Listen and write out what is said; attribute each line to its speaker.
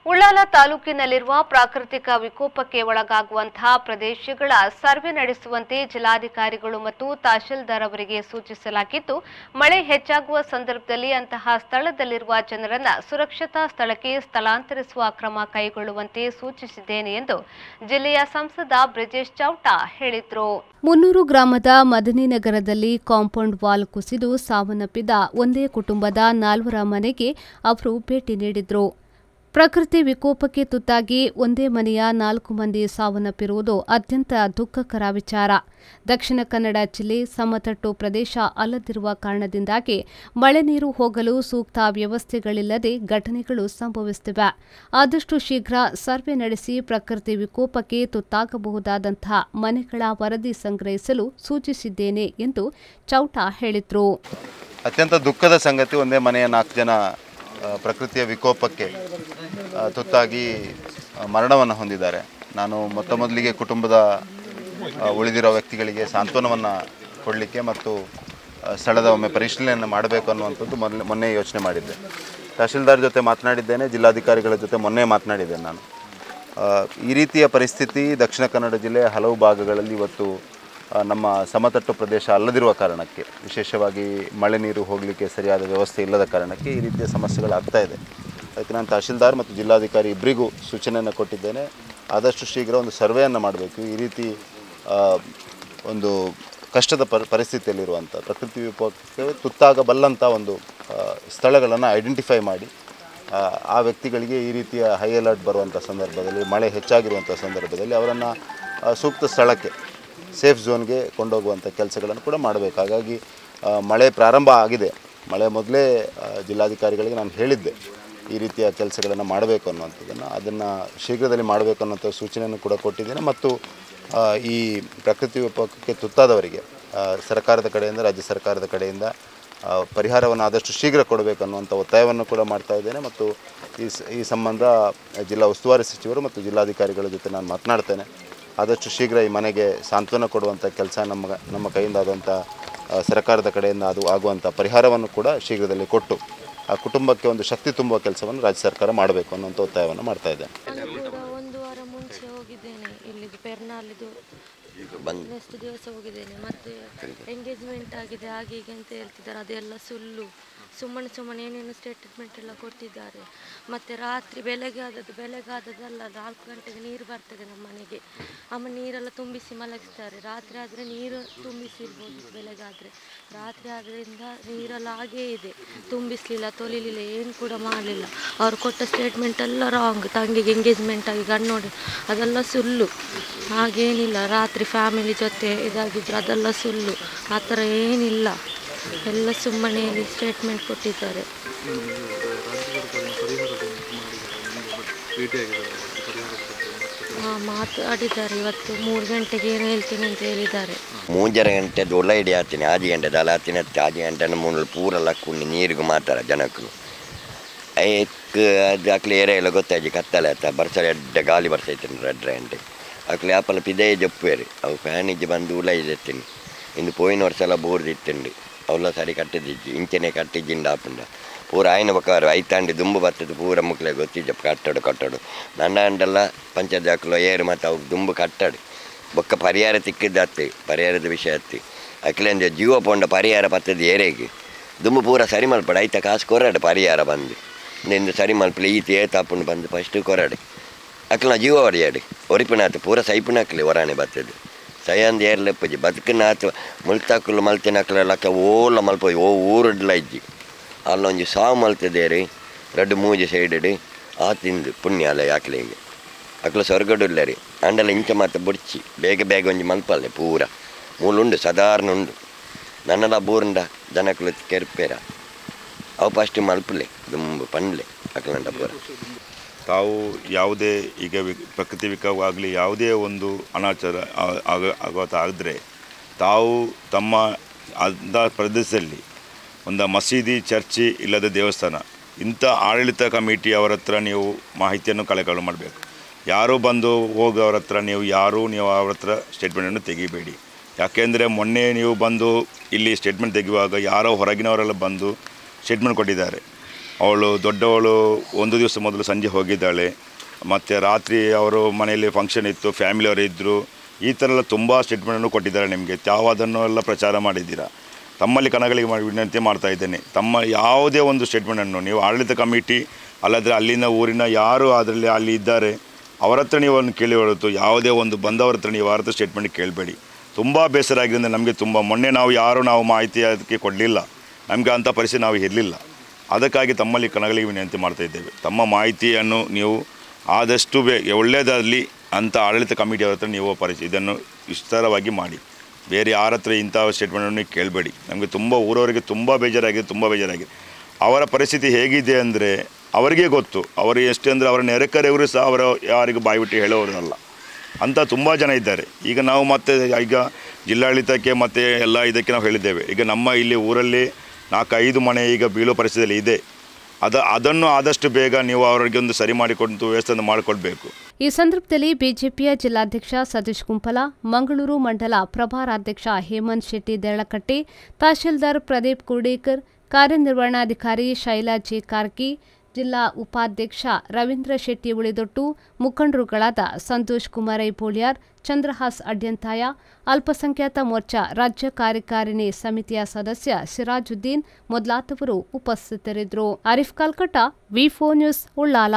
Speaker 1: ಉಳ್ಳಾಲ ತಾಲೂಕಿನಲ್ಲಿರುವ ಪ್ರಾಕೃತಿಕ ವಿಕೋಪಕ್ಕೆ ಒಳಗಾಗುವಂತಹ ಪ್ರದೇಶಗಳ ಸರ್ವೆ ನಡೆಸುವಂತೆ ಜಿಲ್ಲಾಧಿಕಾರಿಗಳು ಮತ್ತು ತಹಶೀಲ್ದಾರ್ ಅವರಿಗೆ ಸೂಚಿಸಲಾಗಿದ್ದು, ಮಳೆ ಹೆಚ್ಚಾಗುವ ಸಂದರ್ಭದಲ್ಲಿ ಅಂತಹ ಸ್ಥಳದಲ್ಲಿರುವ ಜನರನ್ನು ಸುರಕ್ಷಿತ ಸ್ಥಳಕ್ಕೆ ಸ್ಥಳಾಂತರಿಸುವ ಕ್ರಮ ಕೈಗೊಳ್ಳುವಂತೆ ಸೂಚಿಸಿದ್ದೇನೆ ಎಂದು ಜಿಲ್ಲೆಯ ಸಂಸದ ಬ್ರಿಜೇಶ್ ಚೌಟಾ ಹೇಳಿದರು. ಮುನ್ನೂರು ಗ್ರಾಮದ ಮದನಿನಗರದಲ್ಲಿ ಕಾಂಪೌಂಡ್ ವಾಲ್ ಕುಸಿದು ಸಾವನ್ನಪ್ಪಿದ ಒಂದೇ ಕುಟುಂಬದ 4 ಮನೆಗೆ ಅವರು ಭೇಟಿ ನೀಡಿದರು. ಪ್ರಕೃತಿ ವಿಕೋಪಕ್ಕೆ ತುತ್ತಾಗಿ ಒಂದೇ ಮನೆಯ 4 ಮಂದಿ ಸಾವನ್ನಪ್ಪಿರುವುದು ಅತ್ಯಂತ ದುಃಖಕರ ವಿಚಾರ. ದಕ್ಷಿಣ ಕನ್ನಡ ಜಿಲ್ಲೆ ಸಮತಟ್ಟು ಪ್ರದೇಶ ಅಲ್ಲದಿರುವ ಕಾರಣದಿಂದಾಗಿ ಮಳೆ ನೀರು ಹೋಗಲು ಸೂಕ್ತ ವ್ಯವಸ್ಥೆಗಳಿಲ್ಲದೆ ಘಟನೆಗಳು ಸಂಭವಿಸುತ್ತಿವೆ. ಆದಷ್ಟು ಶೀಘ್ರ ಸರ್ವೆ ನಡೆಸಿ ಪ್ರಕೃತಿ ವಿಕೋಪಕ್ಕೆ ತುತ್ತಾಗಬಹುದಾದಂತಹ ಮನೆಗಳ ವರದಿ ಸಂಗ್ರಹಿಸಲು ಸೂಚಿಸಿದ್ದೇನೆ ಎಂದು ಚೌಟಾ ಹೇಳಿದರು.
Speaker 2: ಅತ್ಯಂತ ದುಃಖದ ಸಂಗತಿ, ಒಂದೇ ಮನೆಯ 4 ಜನ ಪ್ರಕೃತಿಯ ವಿಕೋಪಕ್ಕೆ ತುತ್ತಾಗಿ ಮರಣವನ್ನು ಹೊಂದಿದ್ದಾರೆ. ನಾನು ಮೊದಲಿಗೆ ಕುಟುಂಬದ ಉಳಿದಿರೋ ವ್ಯಕ್ತಿಗಳಿಗೆ ಸಾಂತ್ವನವನ್ನು ಕೊಡಲಿಕ್ಕೆ ಮತ್ತು ಸ್ಥಳದ ಒಮ್ಮೆ ಪರಿಶೀಲನೆಯನ್ನು ಮಾಡಬೇಕು ಅನ್ನುವಂಥದ್ದು ಮೊನ್ನೆ ಯೋಚನೆ ಮಾಡಿದ್ದೆ. ತಹಶೀಲ್ದಾರ್ ಜೊತೆ ಮಾತನಾಡಿದ್ದೇನೆ, ಜಿಲ್ಲಾಧಿಕಾರಿಗಳ ಜೊತೆ ಮೊನ್ನೆ ಮಾತನಾಡಿದ್ದೇನೆ. ನಾನು ಈ ರೀತಿಯ ಪರಿಸ್ಥಿತಿ ದಕ್ಷಿಣ ಕನ್ನಡ ಜಿಲ್ಲೆಯ ಹಲವು ಭಾಗಗಳಲ್ಲಿ ಇವತ್ತು ನಮ್ಮ ಸಮತಟ್ಟು ಪ್ರದೇಶ ಅಲ್ಲದಿರುವ ಕಾರಣಕ್ಕೆ, ವಿಶೇಷವಾಗಿ ಮಳೆ ನೀರು ಹೋಗಲಿಕ್ಕೆ ಸರಿಯಾದ ವ್ಯವಸ್ಥೆ ಇಲ್ಲದ ಕಾರಣಕ್ಕೆ ಈ ರೀತಿಯ ಸಮಸ್ಯೆಗಳಾಗ್ತಾ ಇದೆ. ಅದಕ್ಕೆ ನಾನು ತಹಶೀಲ್ದಾರ್ ಮತ್ತು ಜಿಲ್ಲಾಧಿಕಾರಿ ಇಬ್ಬರಿಗೂ ಸೂಚನೆಯನ್ನು ಕೊಟ್ಟಿದ್ದೇನೆ. ಆದಷ್ಟು ಶೀಘ್ರ ಒಂದು ಸರ್ವೆಯನ್ನು ಮಾಡಬೇಕು. ಈ ರೀತಿ ಒಂದು ಕಷ್ಟದ ಪರಿಸ್ಥಿತಿಯಲ್ಲಿರುವಂಥ ಪ್ರಕೃತಿ ವಿಕೋಪಕ್ಕೆ ತುತ್ತಾಗಬಲ್ಲಂಥ ಒಂದು ಸ್ಥಳಗಳನ್ನು ಐಡೆಂಟಿಫೈ ಮಾಡಿ ಆ ವ್ಯಕ್ತಿಗಳಿಗೆ ಈ ರೀತಿಯ ಹೈ ಅಲರ್ಟ್ ಬರುವಂಥ ಸಂದರ್ಭದಲ್ಲಿ, ಮಳೆ ಹೆಚ್ಚಾಗಿರುವಂಥ ಸಂದರ್ಭದಲ್ಲಿ ಅವರನ್ನು ಸೂಕ್ತ ಸ್ಥಳಕ್ಕೆ, ಸೇಫ್ ಝೋನ್ಗೆ ಕೊಂಡೋಗುವಂಥ ಕೆಲಸಗಳನ್ನು ಕೂಡ ಮಾಡಬೇಕು. ಹಾಗಾಗಿ ಮಳೆ ಪ್ರಾರಂಭ ಆಗಿದೆ. ಮಳೆ ಮೊದಲೇ ಜಿಲ್ಲಾಧಿಕಾರಿಗಳಿಗೆ ನಾನು ಹೇಳಿದ್ದೆ ಈ ರೀತಿಯ ಕೆಲಸಗಳನ್ನು ಮಾಡಬೇಕು ಅನ್ನುವಂಥದ್ದನ್ನು, ಅದನ್ನು ಶೀಘ್ರದಲ್ಲಿ ಮಾಡಬೇಕು ಅನ್ನೋಂಥ ಸೂಚನೆಯನ್ನು ಕೂಡ ಕೊಟ್ಟಿದ್ದೇನೆ. ಮತ್ತು ಈ ಪ್ರಕೃತಿ ವಿಕೋಪಕ್ಕೆ ತುತ್ತಾದವರಿಗೆ ಸರ್ಕಾರದ ಕಡೆಯಿಂದ, ರಾಜ್ಯ ಸರ್ಕಾರದ ಕಡೆಯಿಂದ ಪರಿಹಾರವನ್ನು ಆದಷ್ಟು ಶೀಘ್ರ ಕೊಡಬೇಕು ಅನ್ನುವಂಥ ಒತ್ತಾಯವನ್ನು ಕೂಡ ಮಾಡ್ತಾ ಇದ್ದೇನೆ. ಮತ್ತು ಈ ಸಂಬಂಧ ಜಿಲ್ಲಾ ಉಸ್ತುವಾರಿ ಸಚಿವರು ಮತ್ತು ಜಿಲ್ಲಾಧಿಕಾರಿಗಳ ಜೊತೆ ನಾನು ಮಾತನಾಡ್ತೇನೆ. ಆದಷ್ಟು ಶೀಘ್ರ ಈ ಮನೆಗೆ ಸಾಂತ್ವನ ಕೊಡುವಂಥ ಕೆಲಸ ನಮ್ಮ ಕೈಯಿಂದ ಆದಂಥ ಸರ್ಕಾರದ ಕಡೆಯಿಂದ ಅದು ಆಗುವಂಥ ಪರಿಹಾರವನ್ನು ಕೂಡ ಶೀಘ್ರದಲ್ಲಿ ಕೊಟ್ಟು ಆ ಕುಟುಂಬಕ್ಕೆ ಒಂದು ಶಕ್ತಿ ತುಂಬುವ ಕೆಲಸವನ್ನು ರಾಜ್ಯ ಸರ್ಕಾರ ಮಾಡಬೇಕು ಅನ್ನೋಂಥ ಒತ್ತಾಯವನ್ನು ಮಾಡ್ತಾ ಇದ್ದೇನೆ.
Speaker 3: ಒಂದು ವಾರ ಮುಂಚೆ ಹೋಗಿದ್ದೇನೆ, ಇಲ್ಲಿದು ಪೆರ್ನಾಲಿದು ನೆಕ್ಸ್ಟ್ ದಿವಸ ಹೋಗಿದ್ದೇನೆ. ಮತ್ತು ಎಂಗೇಜ್ಮೆಂಟ್ ಆಗಿದೆ ಹಾಗೆ ಹೀಗೆ ಅಂತ ಹೇಳ್ತಿದ್ದಾರೆ, ಅದೆಲ್ಲ ಸುಳ್ಳು. ಸುಮ್ಮನೆ ಏನೇನು ಸ್ಟೇಟ್ಮೆಂಟ್ ಎಲ್ಲ ಕೊಟ್ಟಿದ್ದಾರೆ. ಮತ್ತು ರಾತ್ರಿ ಬೆಳಗಾದದಲ್ಲ 4 ಗಂಟೆಗೆ ನೀರು ಬರ್ತದೆ ನಮ್ಮ ಮನೆಗೆ. ನೀರೆಲ್ಲ ತುಂಬಿಸಿ ಮಲಗಿಸ್ತಾರೆ. ರಾತ್ರಿ ಆದರೆ ನೀರು ತುಂಬಿಸಿರ್ಬೋದು, ಬೆಳಗಾದರೆ. ರಾತ್ರಿ ಆದ್ದರಿಂದ ನೀರೆಲ್ಲ ಹಾಗೇ ಇದೆ, ತುಂಬಿಸಲಿಲ್ಲ, ತೊಳಿಲಿಲ್ಲ, ಏನು ಕೂಡ ಮಾಡಲಿಲ್ಲ. ಅವ್ರು ಕೊಟ್ಟ ಸ್ಟೇಟ್ಮೆಂಟ್ ಎಲ್ಲ ರಾಂಗ್. ತಂಗಿಗೆ ಎಂಗೇಜ್ಮೆಂಟ್ ಆಗಿ ಗಂಡು ನೋಡಿ ಅದೆಲ್ಲ ಸುಳ್ಳು. ಹಾಗೇನಿಲ್ಲ, ರಾತ್ರಿ ಫ್ಯಾಮಿಲಿ ಜೊತೆ ಇದಾಗಿದ್ರು ಅದೆಲ್ಲ ಸುಳ್ಳು. ಆ ಥರ ಏನಿಲ್ಲ, ಎಲ್ಲ ಸುಮ್ಮನೆ ಸ್ಟೇಟ್ಮೆಂಟ್ ಕೊಟ್ಟಿದ್ದಾರೆ. ಮಾತಾಡಿದ್ದಾರೆ. ಇವತ್ತು 3 ಗಂಟೆಗೆ ಏನು ಹೇಳ್ತೀನಿ ಅಂತ ಹೇಳಿದ್ದಾರೆ.
Speaker 4: 3 ಗಂಟೆ ದೊಡ್ಡ ಹಿಡಿ ಆಗ್ತೀನಿ, 6 ಗಂಟೆ ದಲ ಆಗ್ತೀನಿ, 6 ಗಂಟೆ ಮೂರು ಪೂರ ಲಕ್ಕೊಂಡು ನೀರಿಗೂ ಮಾತಾಡ ಜನಕ್ಕೂ ಅದು ಅಕ್ಲೆ ಏರಿಯಾ ಎಲ್ಲ ಗೊತ್ತಾಯ್ತು. ಕತ್ತಲೆ ಆಯ್ತಾ ಬರ್ಸಲೆ ಎಡ್ಡೆ ಗಾಳಿ ಬರ್ತೈತೀನಿ 2 ಗಂಟೆ ಅಕ್ಲೆ ಆಪಲ್ಲ ಪಿದೇ ಜಪ್ಪೇರಿ ಅವು ಫ್ಯಾನಿಗೆ ಬಂದು ಉಳ ಇದ್ದೀನಿ. ಇನ್ನು ಪೋಯಿನ ವರ್ಷ ಎಲ್ಲ ಬೋರ್ದಿತ್ತಂಡು ಅವಲ್ಲ ಸರಿ ಕಟ್ಟಿದ್ದಿಜ್ಜಿ ಇಂಚನೆ ಕಟ್ಟಿಜ್ಜಿಂಡ ಆಪುಂಡ ಪೂರ ಆಯ್ನ ಬಕ್ಕಾರು ಐತಾಂಡಿ ದುಂಬು ಬರ್ತದೆ ಪೂರ ಮುಕ್ಲೆ ಗೊತ್ತಿದ್ದ ಕಟ್ಟಡು ನನ್ನ ಅಂಡೆಲ್ಲ ಪಂಚದಾಕಲು ಏರು ಮತ್ತು ಅವು ದುಂಬು ಕಟ್ಟಡು ಬೊಕ್ಕ ಪರಿಹಾರ ತಿಕ್ಕಿದ್ದತ್ತು. ಪರಿಹಾರದ ವಿಷಯ ಹತ್ತಿ ಅಕ್ಲೆಂದ ಜೀವ ಪೊಂಡ ಪರಿಹಾರ ಪತ್ತದ ಏರೆಗೆ ದುಂಬು ಪೂರ ಸರಿ ಮಲ್ಪಡ ಐತ ಕಾಸು ಕೊರಡು ಪರಿಹಾರ ಬಂದು ನಿಂದು ಸರಿ ಮಲ್ಪಲೆ ಈತ ಏತಾಪುಂಡು ಬಂದು ಫಸ್ಟ್ ಕೊರಡು ಅಕ್ಲ ಜೀವ ಹೊಡೆಯಾಡು ಒರಿಪಿನಾತು ಪೂರ ಸೈಪುನಕ್ಲಿ ಹೊರಾಣೆ ಬರ್ತದೆ. ಸೈಯಂದು ಏರ್ಲೆಪ್ಪಜಿ ಬದುಕನಾತು ಮುಳ್ತಾಕಲು ಮಲ್ತಿನಕ್ಲ ಲಕ್ಕ ಓಲ ಮಲ್ಪೋಯಿ ಓ ಊರಡ್ಲ ಇಜ್ಜಿ ಅಲ್ಲೊಂಜಿ ಸಾವು ಮಲ್ತದೇರಿ 2-3 ಸೈಡ್ ಆ ತಿಂದು ಪುಣ್ಯ ಅಲ್ಲ ಯಾಕ್ಲೆಗೆ ಅಕ್ಲ ಸ್ವರ್ಗಡುಲ್ಲ ರೀ ಅಂಡಲ್ಲ ಇಂಚ ಮಾತು ಬುಡ್ಚಿ ಬೇಗ ಒಂಜಿ ಮಲ್ಪಲ್ಲೆ ಪೂರ ಮೂಲುಂಡು ಸಾಧಾರಣ ಉಂಡು. ನನ್ನೆಲ್ಲ ಬೂರುಂಡ ಜನಕ್ಲು ಕೆರ್ಪೇರ ಅವು ಫಸ್ಟ್ ಮಲ್ಪಲೆ ದುಂಬು ಪಂಡ್ಲೆ ಅಕ್ಲಂಡ ಪೂರ.
Speaker 5: ತಾವು ಯಾವುದೇ ಈಗ ಪ್ರಕೃತಿ ವಿಕೋಪವಾಗಲಿ ಯಾವುದೇ ಒಂದು ಅನಾಚಾರ ಆದರೆ ತಾವು ತಮ್ಮ ಅರ್ಧ ಪ್ರದೇಶದಲ್ಲಿ ಒಂದು ಮಸೀದಿ, ಚರ್ಚಿ ಇಲ್ಲದ ದೇವಸ್ಥಾನ ಇಂಥ ಆಡಳಿತ ಕಮಿಟಿ ಅವರ ಹತ್ರ ನೀವು ಮಾಹಿತಿಯನ್ನು ಕಲೆಗಳು ಮಾಡಬೇಕು. ಯಾರೂ ಬಂದು ಹೋಗೋವ್ರ ಹತ್ರ ನೀವು ಅವ್ರ ಹತ್ರ ಸ್ಟೇಟ್ಮೆಂಟನ್ನು ತೆಗಿಬೇಡಿ. ಯಾಕೆಂದರೆ ಮೊನ್ನೆ ನೀವು ಬಂದು ಇಲ್ಲಿ ಸ್ಟೇಟ್ಮೆಂಟ್ ತೆಗೆಯುವಾಗ ಯಾರೋ ಹೊರಗಿನವರೆಲ್ಲ ಬಂದು ಸ್ಟೇಟ್ಮೆಂಟ್ ಕೊಟ್ಟಿದ್ದಾರೆ. ಅವಳು ದೊಡ್ಡವಳು ಒಂದು ದಿವಸ ಮೊದಲು ಸಂಜೆ ಹೋಗಿದ್ದಾಳೆ, ಮತ್ತು ರಾತ್ರಿ ಅವರು ಮನೆಯಲ್ಲಿ ಫಂಕ್ಷನ್ ಇತ್ತು, ಫ್ಯಾಮಿಲಿಯವರು ಇದ್ದರು. ಈ ಥರ ಎಲ್ಲ ತುಂಬ ಸ್ಟೇಟ್ಮೆಂಟನ್ನು ಕೊಟ್ಟಿದ್ದಾರೆ ನಿಮಗೆ. ತಾವು ಅದನ್ನು ಎಲ್ಲ ಪ್ರಚಾರ ಮಾಡಿದ್ದೀರಾ. ತಮ್ಮಲ್ಲಿ ಕನಗಳಿಗೆ ವಿನಂತಿ ಮಾಡ್ತಾ ಇದ್ದೇನೆ, ತಮ್ಮ ಯಾವುದೇ ಒಂದು ಸ್ಟೇಟ್ಮೆಂಟನ್ನು ನೀವು ಆಡಳಿತ ಕಮಿಟಿ ಅಲ್ಲದ್ರೆ ಅಲ್ಲಿನ ಊರಿನ ಯಾರು ಅದರಲ್ಲಿ ಅಲ್ಲಿ ಇದ್ದಾರೆ ಅವರ ಹತ್ರ ನೀವು ಅದನ್ನು ಕೇಳಿ ಹೊರತು ಯಾವುದೇ ಒಂದು ಬಂದವರ ಹತ್ರ ನೀವು ಯಾರ ಹತ್ರ ಸ್ಟೇಟ್ಮೆಂಟ್ ಕೇಳಬೇಡಿ. ತುಂಬ ಬೇಸರ ಆಗಿದ್ದರಿಂದ ನಮಗೆ ಮೊನ್ನೆ ನಾವು ಮಾಹಿತಿ ಅದಕ್ಕೆ ಕೊಡಲಿಲ್ಲ, ನಮಗೆ ಅಂಥ ಪರಿಸ್ಥಿತಿ ನಾವು ಇರಲಿಲ್ಲ. ಅದಕ್ಕಾಗಿ ತಮ್ಮಲ್ಲಿ ಕನಗಳಿಗೆ ವಿನಂತಿ ಮಾಡ್ತಾ ಇದ್ದೇವೆ, ತಮ್ಮ ಮಾಹಿತಿಯನ್ನು ನೀವು ಆದಷ್ಟು ಒಳ್ಳೆಯದಾಗಲಿ ಅಂತ ಆಡಳಿತ ಕಮಿಟಿಯವ್ರ ಹತ್ರ ನೀವು ಇದನ್ನು ವಿಸ್ತಾರವಾಗಿ ಮಾಡಿ. ಬೇರೆ ಯಾರ ಹತ್ರ ಇಂಥ ಸ್ಟೇಟ್ಮೆಂಟನ್ನು ಕೇಳಬೇಡಿ. ನಮಗೆ ಊರವರಿಗೆ ತುಂಬ ಬೇಜಾರಾಗಿದೆ. ಅವರ ಪರಿಸ್ಥಿತಿ ಹೇಗಿದೆ ಅಂದರೆ ಅವರಿಗೆ ಗೊತ್ತು. ಅವರು ಎಷ್ಟು ಅಂದರೆ ಅವರ ನೆರೆಕರೆಯವರು ಸಹ ಅವರ ಯಾರಿಗೂ ಬಾಯ್ಬಿಟ್ಟು ಹೇಳೋರಲ್ಲ ಅಂತ ತುಂಬ ಜನ ಇದ್ದಾರೆ. ಈಗ ನಾವು ಈಗ ಜಿಲ್ಲಾಡಳಿತಕ್ಕೆ ಮತ್ತು ಎಲ್ಲ ಇದಕ್ಕೆ ನಾವು ಹೇಳಿದ್ದೇವೆ. ಈಗ ನಮ್ಮ ಇಲ್ಲಿ ಊರಲ್ಲಿ 4-5 ಮನೆ ಈಗ ಬೀಳೋ ಪರಿಸ್ಥಿತಿಯಲ್ಲಿ ಇದೆ. ಅದನ್ನು ಆದಷ್ಟು ಬೇಗ ನೀವು ಅವರಿಗೆ ಒಂದು ಸರಿ ಮಾಡಿಕೊಂಡು ವ್ಯವಸ್ಥೆ ಮಾಡಿಕೊಡ್ಬೇಕು.
Speaker 1: ಈ ಸಂದರ್ಭದಲ್ಲಿ ಬಿಜೆಪಿಯ ಜಿಲ್ಲಾಧ್ಯಕ್ಷ ಸತೀಶ್ ಕುಂಪಲ, ಮಂಗಳೂರು ಮಂಡಲ ಪ್ರಭಾರಾಧ್ಯಕ್ಷ ಹೇಮಂತ್ ಶೆಟ್ಟಿ ದೇಳಕಟ್ಟಿ, ತಹಶೀಲ್ದಾರ್ ಪ್ರದೀಪ್ ಕುರ್ಡೇಕರ್, ಕಾರ್ಯನಿರ್ವಹಣಾಧಿಕಾರಿ ಶೈಲಾ ಜೆ ಕಾರ್ಕಿ, ಜಿಲ್ಲಾ ಉಪಾಧ್ಯಕ್ಷ ರವೀಂದ್ರ ಶೆಟ್ಟಿ ಉಳಿದೊಟ್ಟು, ಮುಖಂಡರುಗಳಾದ ಸಂತೋಷ್ ಕುಮಾರ್ ಐಬೋಳಿಯಾರ್, ಚಂದ್ರಹಾಸ್ ಅಡ್ಯಂತಾಯ, ಅಲ್ಪಸಂಖ್ಯಾತ ಮೋರ್ಚಾ ರಾಜ್ಯ ಕಾರ್ಯಕಾರಿಣಿ ಸಮಿತಿಯ ಸದಸ್ಯ ಸಿರಾಜುದ್ದೀನ್ ಮೊದಲಾದವರು ಉಪಸ್ಥಿತರಿದ್ದರು. ಆರಿಫ್ ಕಾಲ್ಕಟ್ಟ, ವಿ4 ನ್ಯೂಸ್, ಉಳ್ಳಾಲ.